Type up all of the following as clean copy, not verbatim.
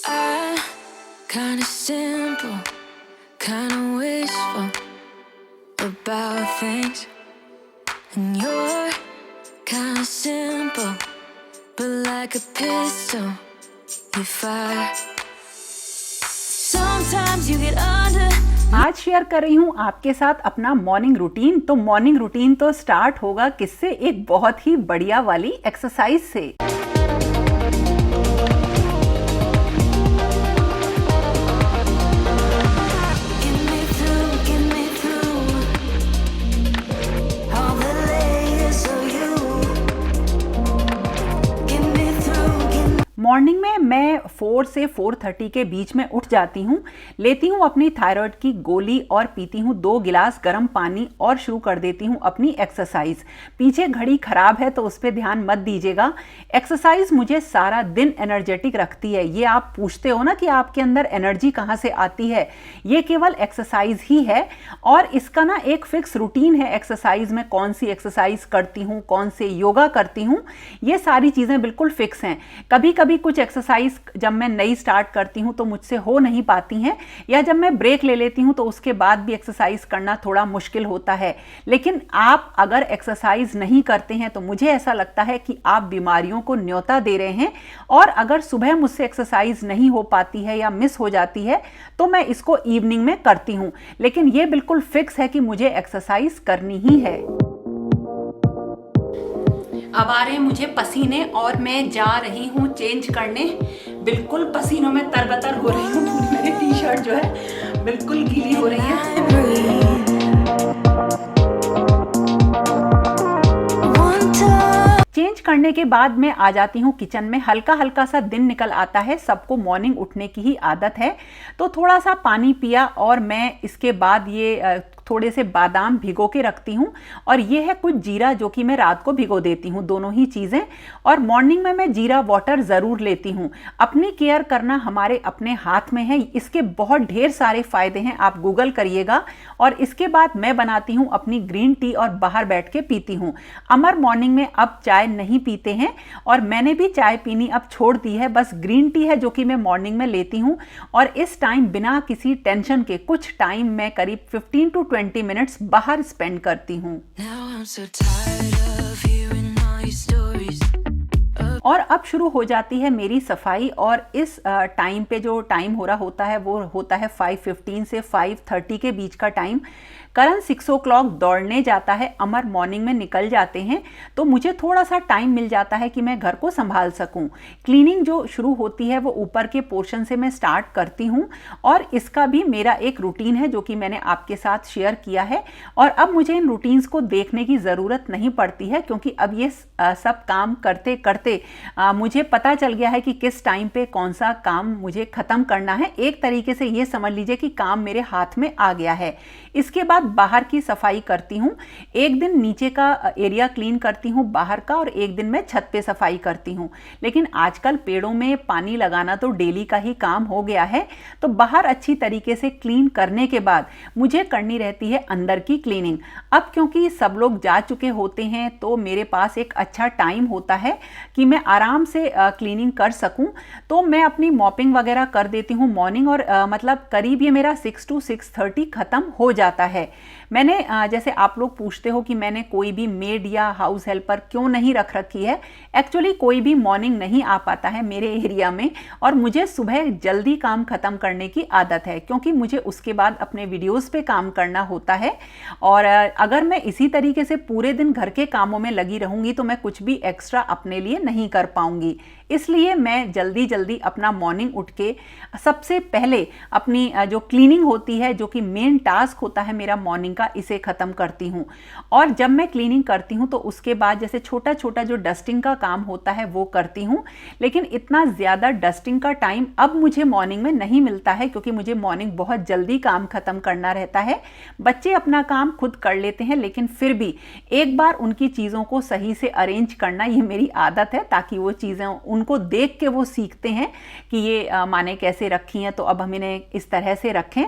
I kinda simple, kinda wishful about things, and you're kinda simple, but like a pistol, you fire. Sometimes you get under. आज share कर रही हूँ आपके साथ अपना morning routine. तो मॉर्निंग रूटीन तो स्टार्ट होगा किससे? एक बहुत ही बढ़िया वाली एक्सरसाइज से। मॉर्निंग में मैं 4 से 4:30 के बीच में उठ जाती हूँ, लेती हूँ अपनी थायराइड की गोली और पीती हूँ 2 गिलास गर्म पानी और शुरू कर देती हूँ अपनी एक्सरसाइज। पीछे घड़ी खराब है तो उस पर ध्यान मत दीजिएगा। एक्सरसाइज मुझे सारा दिन एनर्जेटिक रखती है। ये आप पूछते हो ना कि आपके अंदर एनर्जी कहाँ से आती है, ये केवल एक्सरसाइज ही है। और इसका ना एक फिक्स रूटीन है एक्सरसाइज में, कौन सी एक्सरसाइज करती हूँ, कौन से योगा करती हूँ, ये सारी चीज़ें बिल्कुल फिक्स हैं। कभी कभी कुछ एक्सरसाइज जब मैं नई स्टार्ट करती हूं तो मुझसे हो नहीं पाती हैं, या जब मैं ब्रेक ले लेती हूं तो उसके बाद भी एक्सरसाइज करना थोड़ा मुश्किल होता है। लेकिन आप अगर एक्सरसाइज नहीं करते हैं तो मुझे ऐसा लगता है कि आप बीमारियों को न्योता दे रहे हैं। और अगर सुबह मुझसे एक्सरसाइज नहीं हो पाती है या मिस हो जाती है तो मैं इसको इवनिंग में करती हूं, लेकिन यह बिल्कुल फिक्स है कि मुझे एक्सरसाइज करनी ही है। अब आ रहे मुझे पसीने और मैं जा रही हूँ चेंज करने। बिल्कुल पसीनों में तरबतर हो रही हूँ, पूरी मेरी टी शर्ट जो है बिल्कुल गीली हो रही है। चेंज करने के बाद मैं आ जाती हूँ किचन में। हल्का हल्का सा दिन निकल आता है, सबको मॉर्निंग उठने की ही आदत है। तो थोड़ा सा पानी पिया और मैं इसके बाद ये थोड़े से बादाम भिगो के रखती हूँ, और ये है कुछ जीरा जो कि मैं रात को भिगो देती हूँ, दोनों ही चीज़ें। और मॉर्निंग में मैं जीरा वाटर ज़रूर लेती हूँ। अपनी केयर करना हमारे अपने हाथ में है, इसके बहुत ढेर सारे फ़ायदे हैं, आप गूगल करिएगा। और इसके बाद मैं बनाती हूँ अपनी ग्रीन टी और बाहर बैठ के पीती हूँ। अमर मॉर्निंग में अब चाय नहीं पीते हैं और मैंने भी चाय पीनी अब छोड़ दी है, बस ग्रीन टी है जो कि मैं मॉर्निंग में लेती हूँ। और इस टाइम बिना किसी टेंशन के कुछ टाइम मैं करीब 15 to 20 मिनट्स बाहर स्पेंड करती हूँ। और अब शुरू हो जाती है मेरी सफाई। और इस टाइम पे जो टाइम हो रहा होता है वो होता है 5:15 से 5:30 के बीच का टाइम। करण 6 o'clock दौड़ने जाता है, अमर मॉर्निंग में निकल जाते हैं, तो मुझे थोड़ा सा टाइम मिल जाता है कि मैं घर को संभाल सकूं। क्लीनिंग जो शुरू होती है वो ऊपर के पोर्शन से मैं स्टार्ट करती हूं, और इसका भी मेरा एक रूटीन है जो कि मैंने आपके साथ शेयर किया है। और अब मुझे इन रूटीन्स को देखने की ज़रूरत नहीं पड़ती है, क्योंकि अब ये सब काम करते करते मुझे पता चल गया है कि किस टाइम पे कौन सा काम मुझे ख़त्म करना है। एक तरीके से ये समझ लीजिए कि काम मेरे हाथ में आ गया है। इसके बाद बाहर की सफाई करती हूँ। एक दिन नीचे का एरिया क्लीन करती हूँ बाहर का, और एक दिन मैं छत पे सफाई करती हूँ। लेकिन आजकल पेड़ों में पानी लगाना तो डेली का ही काम हो गया है, तो बाहर अच्छी तरीके से क्लीन करने के बाद मुझे करनी रहती है अंदर की क्लीनिंग। अब क्योंकि सब लोग जा चुके होते हैं तो मेरे पास एक अच्छा टाइम होता है कि मैं आराम से क्लीनिंग कर सकूं, तो मैं अपनी मॉपिंग वगैरह कर देती हूँ मॉर्निंग। और मतलब करीब ये मेरा 6 to 6:30 खत्म हो जाता है। मैंने जैसे आप लोग पूछते हो कि मैंने कोई भी मेड या हाउस हेल्पर क्यों नहीं रख रखी है, एक्चुअली कोई भी मॉर्निंग नहीं आ पाता है मेरे एरिया में, और मुझे सुबह जल्दी काम खत्म करने की आदत है, क्योंकि मुझे उसके बाद अपने वीडियोस पे काम करना होता है। और अगर मैं इसी तरीके से पूरे दिन घर के कामों में लगी रहूंगी तो मैं कुछ भी एक्स्ट्रा अपने लिए नहीं कर पाऊंगी। इसलिए मैं जल्दी जल्दी अपना मॉर्निंग उठ के सबसे पहले अपनी जो क्लीनिंग होती है, जो कि मेन टास्क होता है मेरा मॉर्निंग का, इसे ख़त्म करती हूँ। और जब मैं क्लीनिंग करती हूँ तो उसके बाद जैसे छोटा छोटा जो डस्टिंग का काम होता है वो करती हूँ। लेकिन इतना ज़्यादा डस्टिंग का टाइम अब मुझे मॉर्निंग में नहीं मिलता है, क्योंकि मुझे मॉर्निंग बहुत जल्दी काम ख़त्म करना रहता है। बच्चे अपना काम खुद कर लेते हैं, लेकिन फिर भी एक बार उनकी चीज़ों को सही से अरेंज करना ये मेरी आदत है, ताकि वो चीज़ें उनको देख के वो सीखते हैं कि ये माने कैसे रखी हैं, तो अब हम इन्हें इस तरह से रखें।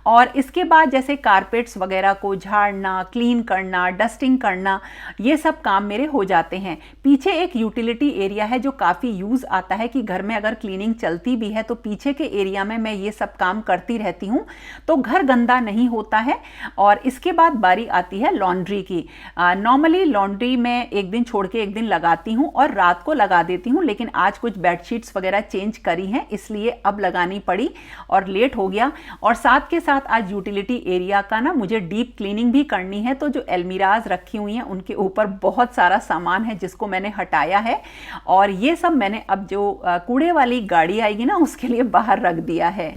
और इसके बाद जैसे कारपेट्स वगैरह को झाड़ना, क्लीन करना, डस्टिंग करना, ये सब काम मेरे हो जाते हैं। पीछे एक यूटिलिटी एरिया है जो काफ़ी यूज़ आता है कि घर में अगर क्लीनिंग चलती भी है तो पीछे के एरिया में मैं ये सब काम करती रहती हूँ, तो घर गंदा नहीं होता है। और इसके बाद बारी आती है लॉन्ड्री की। नॉर्मली लॉन्ड्री मैं एक दिन छोड़ के एक दिन लगाती हूँ और रात को लगा देती हूँ, लेकिन आज कुछ बेडशीट्स वगैरह चेंज करी हैं इसलिए अब लगानी पड़ी और लेट हो गया। और साथ के साथ आज यूटिलिटी एरिया का ना मुझे डीप क्लीनिंग भी करनी है, तो जो अलमीराज रखी हुई हैं उनके ऊपर बहुत सारा सामान है जिसको मैंने हटाया है, और ये सब मैंने अब जो कूड़े वाली गाड़ी आएगी ना उसके लिए बाहर रख दिया है।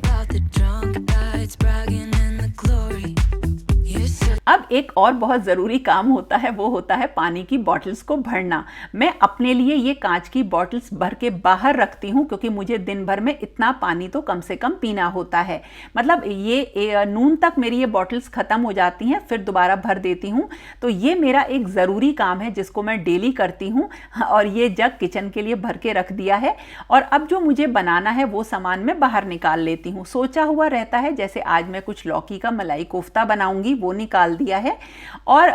अब एक और बहुत ज़रूरी काम होता है, वो होता है पानी की बॉटल्स को भरना। मैं अपने लिए ये कांच की बॉटल्स भर के बाहर रखती हूँ क्योंकि मुझे दिन भर में इतना पानी तो कम से कम पीना होता है। मतलब ये नून तक मेरी ये बॉटल्स ख़त्म हो जाती हैं, फिर दोबारा भर देती हूँ। तो ये मेरा एक ज़रूरी काम है जिसको मैं डेली करती हूँ। और ये जग किचन के लिए भर के रख दिया है। और अब जो मुझे बनाना है वो सामान मैं बाहर निकाल लेती हूँ। सोचा हुआ रहता है जैसे आज मैं कुछ लौकी का मलाई कोफ्ता बनाऊँगी, वो निकाल दिया है। और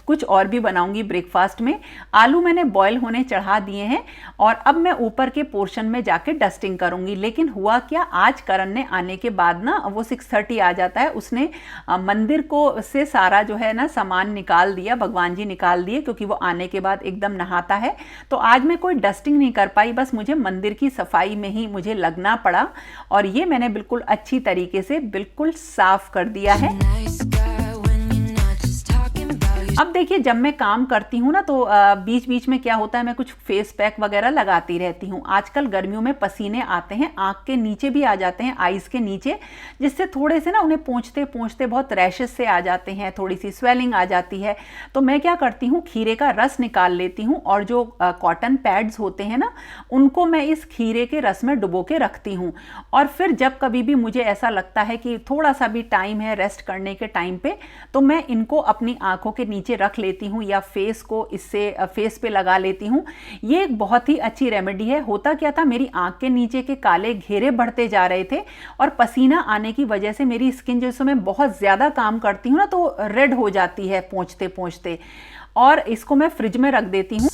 कुछ और भी बनाऊंगी ब्रेकफास्ट में। आलू मैंने बॉईल होने चढ़ा दिए हैं और अब मैं ऊपर के पोर्शन में जाके डस्टिंग करूंगी। लेकिन हुआ क्या, आज करण ने आने के बाद ना वो 6:30 आ जाता है, उसने मंदिर को से सारा जो है ना सामान निकाल दिया, भगवान जी निकाल दिए, क्योंकि वो आने के बाद एकदम नहाता है। तो आज मैं कोई डस्टिंग नहीं कर पाई, बस मुझे मंदिर की सफाई में ही मुझे लगना पड़ा। और ये मैंने बिल्कुल अच्छी तरीके से बिल्कुल साफ कर दिया है। अब देखिए जब मैं काम करती हूँ ना तो बीच बीच में क्या होता है, मैं कुछ फेस पैक वगैरह लगाती रहती हूँ। आजकल गर्मियों में पसीने आते हैं, आँख के नीचे भी आ जाते हैं, आईज के नीचे, जिससे थोड़े से ना उन्हें पोंछते पोंछते बहुत रैशेस से आ जाते हैं, थोड़ी सी स्वेलिंग आ जाती है। तो मैं क्या करती हूँ, खीरे का रस निकाल लेती हूँ और जो कॉटन पैड्स होते हैं ना उनको मैं इस खीरे के रस में डुबो के रखती हूँ। और फिर जब कभी भी मुझे ऐसा लगता है कि थोड़ा सा भी टाइम है रेस्ट करने के टाइम पे, तो मैं इनको अपनी आँखों के नीचे रख लेती हूँ या फेस को इससे फेस पे लगा लेती हूँ। ये एक बहुत ही अच्छी रेमेडी है। होता क्या था, मेरी आंख के नीचे के काले घेरे बढ़ते जा रहे थे और पसीना आने की वजह से मेरी स्किन जैसे मैं बहुत ज़्यादा काम करती हूँ ना तो रेड हो जाती है पोंछते पोंछते। और इसको मैं फ्रिज में रख देती हूँ।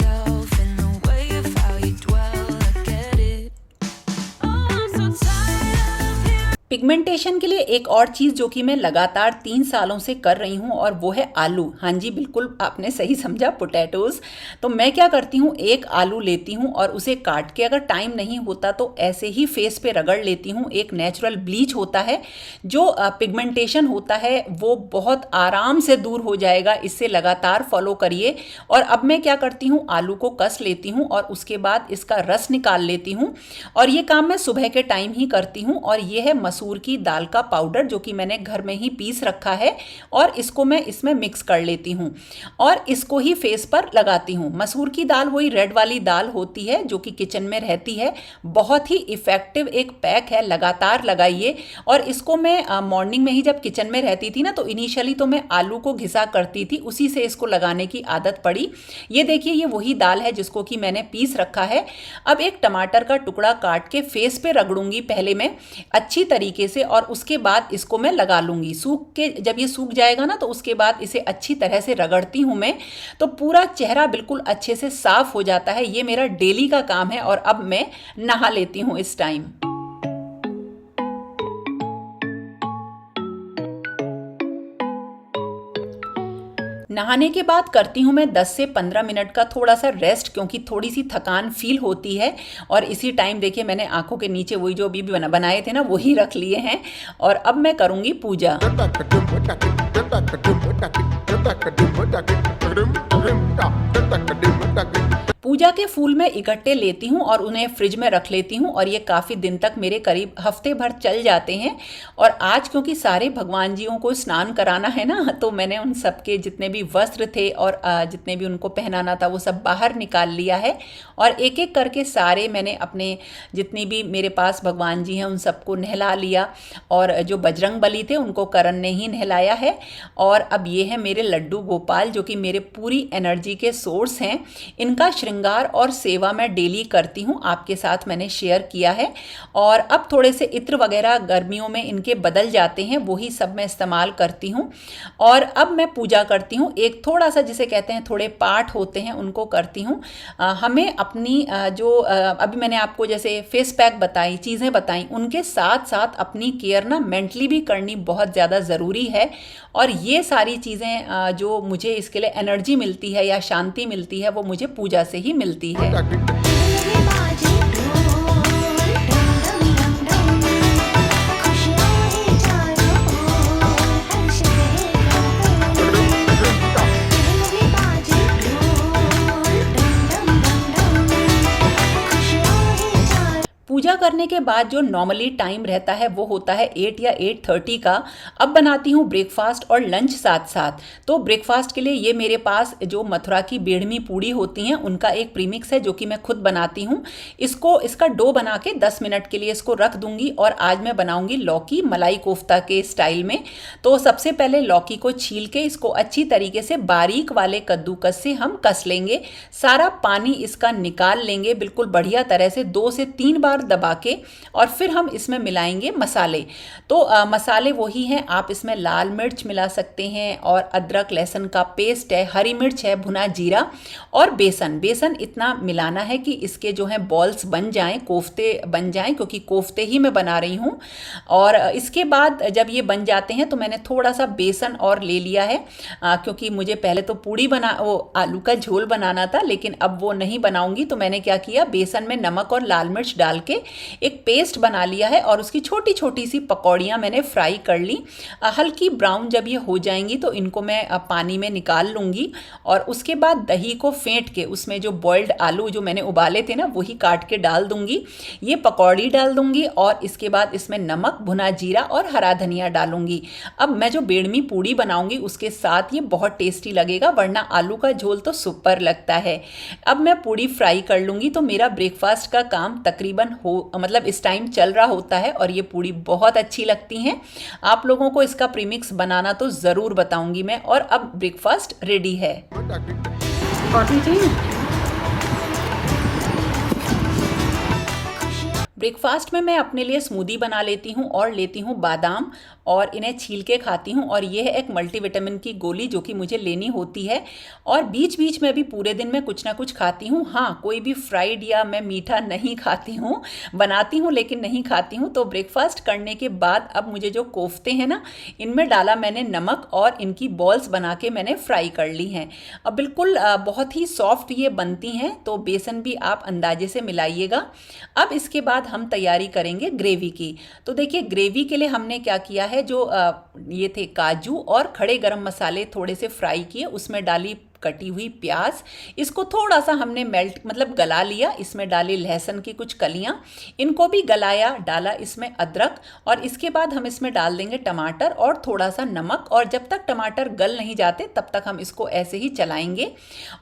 पिगमेंटेशन के लिए एक और चीज़ जो कि मैं लगातार 3 सालों से कर रही हूँ और वो है आलू। हाँ जी, बिल्कुल आपने सही समझा, पोटैटोज़। तो मैं क्या करती हूँ, एक आलू लेती हूँ और उसे काट के, अगर टाइम नहीं होता तो ऐसे ही फेस पे रगड़ लेती हूँ। एक नेचुरल ब्लीच होता है, जो पिगमेंटेशन होता है वो बहुत आराम से दूर हो जाएगा। इससे लगातार फॉलो करिए। और अब मैं क्या करती हूँ, आलू को कस लेती हूँ और उसके बाद इसका रस निकाल लेती हूँ। और ये काम मैं सुबह के टाइम ही करती हूँ। और ये है मसूर की दाल का पाउडर जो कि मैंने घर में ही पीस रखा है, और इसको मैं इसमें मिक्स कर लेती हूँ और इसको ही फेस पर लगाती हूँ। मसूर की दाल वही रेड वाली दाल होती है जो कि किचन में रहती है। बहुत ही इफ़ेक्टिव एक पैक है, लगातार लगाइए। और इसको मैं मॉर्निंग में ही जब किचन में रहती थी ना तो इनिशियली तो मैं आलू को घिसा करती थी, उसी से इसको लगाने की आदत पड़ी। ये देखिए, ये वही दाल है जिसको कि मैंने पीस रखा है। अब एक टमाटर का टुकड़ा काट के फेस पे रगड़ूंगी पहले मैं अच्छी तरीके से, और उसके बाद इसको मैं लगा लूंगी। सूख के जब ये सूख जाएगा ना तो उसके बाद इसे अच्छी तरह से रगड़ती हूँ मैं, तो पूरा चेहरा बिल्कुल अच्छे से साफ हो जाता है। ये मेरा डेली का काम है। और अब मैं नहा लेती हूँ इस टाइम। नहाने के बाद करती हूँ मैं 10 से 15 मिनट का थोड़ा सा रेस्ट, क्योंकि थोड़ी सी थकान फील होती है। और इसी टाइम देखिए मैंने आंखों के नीचे वही जो अभी भी बनाए थे ना वही रख लिए हैं। और अब मैं करूँगी पूजा। पूजा के फूल मैं इकट्ठे लेती हूँ और उन्हें फ्रिज में रख लेती हूँ, और ये काफ़ी दिन तक मेरे करीब हफ्ते भर चल जाते हैं। और आज क्योंकि सारे भगवान जियों को स्नान कराना है ना, तो मैंने उन सब के जितने भी वस्त्र थे और जितने भी उनको पहनाना था वो सब बाहर निकाल लिया है। और एक एक करके सारे मैंने अपने जितनी भी मेरे पास भगवान जी हैं उन सबको नहला लिया। और जो बजरंग बली थे उनको करण ने ही नहलाया है। और अब ये है मेरे लड्डू गोपाल जो कि मेरे पूरी एनर्जी के सोर्स हैं। इनका श्रृंगार श्रृंगार और सेवा मैं डेली करती हूँ, आपके साथ मैंने शेयर किया है। और अब थोड़े से इत्र वगैरह गर्मियों में इनके बदल जाते हैं, वही सब मैं इस्तेमाल करती हूँ। और अब मैं पूजा करती हूँ, एक थोड़ा सा जिसे कहते हैं थोड़े पाठ होते हैं उनको करती हूँ। हमें अपनी अभी मैंने आपको जैसे फेस पैक बताई, चीज़ें बताई, उनके साथ साथ अपनी केयर ना मेंटली भी करनी बहुत ज़्यादा ज़रूरी है। और ये सारी चीज़ें जो मुझे इसके लिए एनर्जी मिलती है या शांति मिलती है वो मुझे पूजा से ही मिलती है। पूजा करने के बाद जो नॉर्मली टाइम रहता है वो होता है 8 या 8:30 का। अब बनाती हूँ ब्रेकफास्ट और लंच साथ साथ। तो ब्रेकफास्ट के लिए ये मेरे पास जो मथुरा की बेड़मी पूड़ी होती हैं उनका एक प्रीमिक्स है जो कि मैं खुद बनाती हूँ। इसका डो बना के 10 मिनट के लिए इसको रख दूंगी। और आज मैं बनाऊंगी लौकी मलाई कोफ्ता के स्टाइल में। तो सबसे पहले लौकी को छील के इसको अच्छी तरीके से बारीक वाले कद्दूकस से हम कस लेंगे, सारा पानी इसका निकाल लेंगे बिल्कुल बढ़िया तरह से 2 से 3 बार दबा के। और फिर हम इसमें मिलाएंगे मसाले। तो मसाले वही हैं, आप इसमें लाल मिर्च मिला सकते हैं और अदरक लहसुन का पेस्ट है, हरी मिर्च है, भुना जीरा और बेसन इतना मिलाना है कि इसके जो है बॉल्स बन जाएं, कोफ्ते बन जाएं, क्योंकि कोफ्ते ही मैं बना रही हूँ। और इसके बाद जब ये बन जाते हैं तो मैंने थोड़ा सा बेसन और ले लिया है, क्योंकि मुझे पहले तो वो आलू का झोल बनाना था, लेकिन अब वो नहीं बनाऊंगी। तो मैंने क्या किया, बेसन में नमक और लाल मिर्च डाल के एक पेस्ट बना लिया है और उसकी छोटी छोटी सी पकौड़ियाँ मैंने फ्राई कर ली। हल्की ब्राउन जब ये हो जाएंगी तो इनको मैं पानी में निकाल लूँगी। और उसके बाद दही को फेंट के उसमें जो बॉइल्ड आलू जो मैंने उबाले थे ना वही काट के डाल दूँगी, ये पकौड़ी डाल दूँगी और इसके बाद इसमें नमक, भुना जीरा और हरा धनिया डालूँगी। अब मैं जो बेड़मी पूड़ी बनाऊँगी उसके साथ ये बहुत टेस्टी लगेगा, वरना आलू का झोल तो सुपर लगता है। अब मैं पूड़ी फ्राई कर लूँगी तो मेरा ब्रेकफास्ट का काम तकरीबन मतलब इस टाइम चल रहा होता है। और ये पूड़ी बहुत अच्छी लगती हैं। आप लोगों को इसका प्रीमिक्स बनाना तो ज़रूर बताऊंगी मैं। और अब ब्रेकफास्ट रेडी है। ब्रेकफास्ट में मैं अपने लिए स्मूदी बना लेती हूँ और लेती हूँ बादाम और इन्हें छील के खाती हूँ। और यह है एक मल्टीविटामिन की गोली जो कि मुझे लेनी होती है। और बीच बीच में भी पूरे दिन में कुछ ना कुछ खाती हूँ। हाँ, कोई भी फ्राइड या मैं मीठा नहीं खाती हूँ, बनाती हूँ लेकिन नहीं खाती हूँ। तो ब्रेकफास्ट करने के बाद अब मुझे जो कोफ्ते हैं ना, इनमें डाला मैंने नमक और इनकी बॉल्स बना के मैंने फ्राई कर ली हैं। अब बिल्कुल बहुत ही सॉफ्ट ये बनती हैं, तो बेसन भी आप अंदाजे से मिलाइएगा। अब इसके बाद हम तैयारी करेंगे ग्रेवी की। तो देखिए, ग्रेवी के लिए हमने क्या किया है, जो ये थे काजू और खड़े गरम मसाले थोड़े से फ्राई किए, उसमें डाली कटी हुई प्याज, इसको थोड़ा सा हमने मतलब गला लिया। इसमें डाली लहसुन की कुछ कलियां, इनको भी गलाया, डाला इसमें अदरक। और इसके बाद हम इसमें डाल देंगे टमाटर और थोड़ा सा नमक। और जब तक टमाटर गल नहीं जाते तब तक हम इसको ऐसे ही चलाएंगे।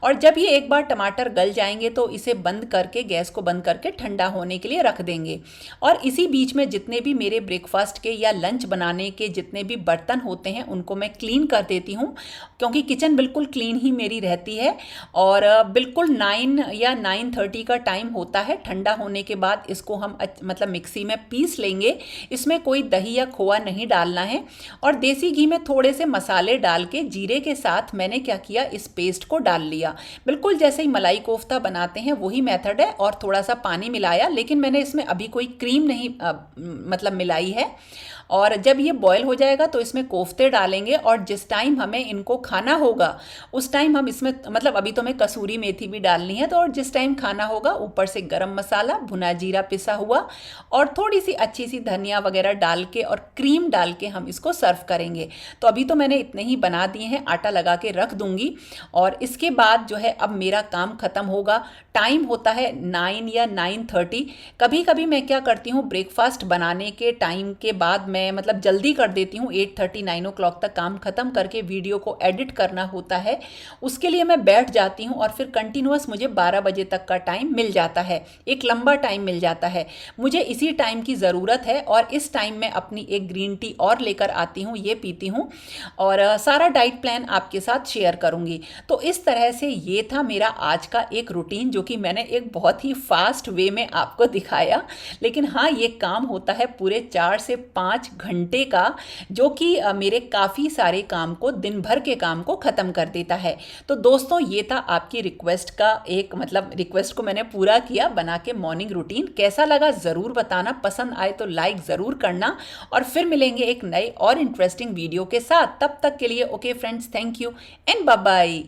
और जब ये एक बार टमाटर गल जाएंगे तो इसे बंद करके, गैस को बंद करके ठंडा होने के लिए रख देंगे। और इसी बीच में जितने भी मेरे ब्रेकफास्ट के या लंच बनाने के जितने भी बर्तन होते हैं उनको मैं क्लीन कर देती हूँ, क्योंकि किचन बिल्कुल क्लीन ही मेरी रहती है। और बिल्कुल 9 या 9:30 का टाइम होता है। ठंडा होने के बाद इसको हम मतलब मिक्सी में पीस लेंगे। इसमें कोई दही या खोआ नहीं डालना है। और देसी घी में थोड़े से मसाले डाल के जीरे के साथ मैंने क्या किया, इस पेस्ट को डाल लिया। बिल्कुल जैसे ही मलाई कोफ्ता बनाते हैं वही मेथड है। और थोड़ा सा पानी मिलाया, लेकिन मैंने इसमें अभी कोई क्रीम नहीं मतलब मिलाई है। और जब ये बॉयल हो जाएगा तो इसमें कोफ्ते डालेंगे। और जिस टाइम हमें इनको खाना होगा उस टाइम हम इसमें, मतलब अभी तो हमें कसूरी मेथी भी डालनी है, तो और जिस टाइम खाना होगा ऊपर से गरम मसाला, भुना जीरा पिसा हुआ और थोड़ी सी अच्छी सी धनिया वगैरह डाल के और क्रीम डाल के हम इसको सर्व करेंगे। तो अभी तो मैंने इतने ही बना दिए हैं, आटा लगा के रख दूंगी। और इसके बाद जो है अब मेरा काम खत्म होगा। टाइम होता है 9 या 9:30। कभी कभी मैं क्या करती हूँ, ब्रेकफास्ट बनाने के टाइम के बाद मैं मतलब जल्दी कर देती हूँ, 8:30 9 o'clock तक काम ख़त्म करके वीडियो को एडिट करना होता है, उसके लिए मैं बैठ जाती हूँ और फिर कंटिन्यूअस मुझे 12 बजे तक का टाइम मिल जाता है, एक लंबा टाइम मिल जाता है। मुझे इसी टाइम की ज़रूरत है और इस टाइम में अपनी एक ग्रीन टी और लेकर आती हूँ, ये पीती हूँ और सारा डाइट प्लान आपके साथ शेयर करूँगी। तो इस तरह से ये था मेरा आज का एक रूटीन, जो कि मैंने एक बहुत ही फास्ट वे में आपको दिखाया। लेकिन हाँ, ये काम होता है पूरे 4 से 5 घंटे का, जो कि मेरे काफ़ी सारे काम को, दिन भर के काम को ख़त्म कर देता है। तो दोस्तों, ये था आपकी रिक्वेस्ट का एक मतलब रिक्वेस्ट को मैंने पूरा किया बना के मॉर्निंग रूटीन। कैसा लगा ज़रूर बताना, पसंद आए तो लाइक ज़रूर करना और फिर मिलेंगे एक नए और इंटरेस्टिंग वीडियो के साथ। तब तक के लिए okay friends, thank you and bye bye.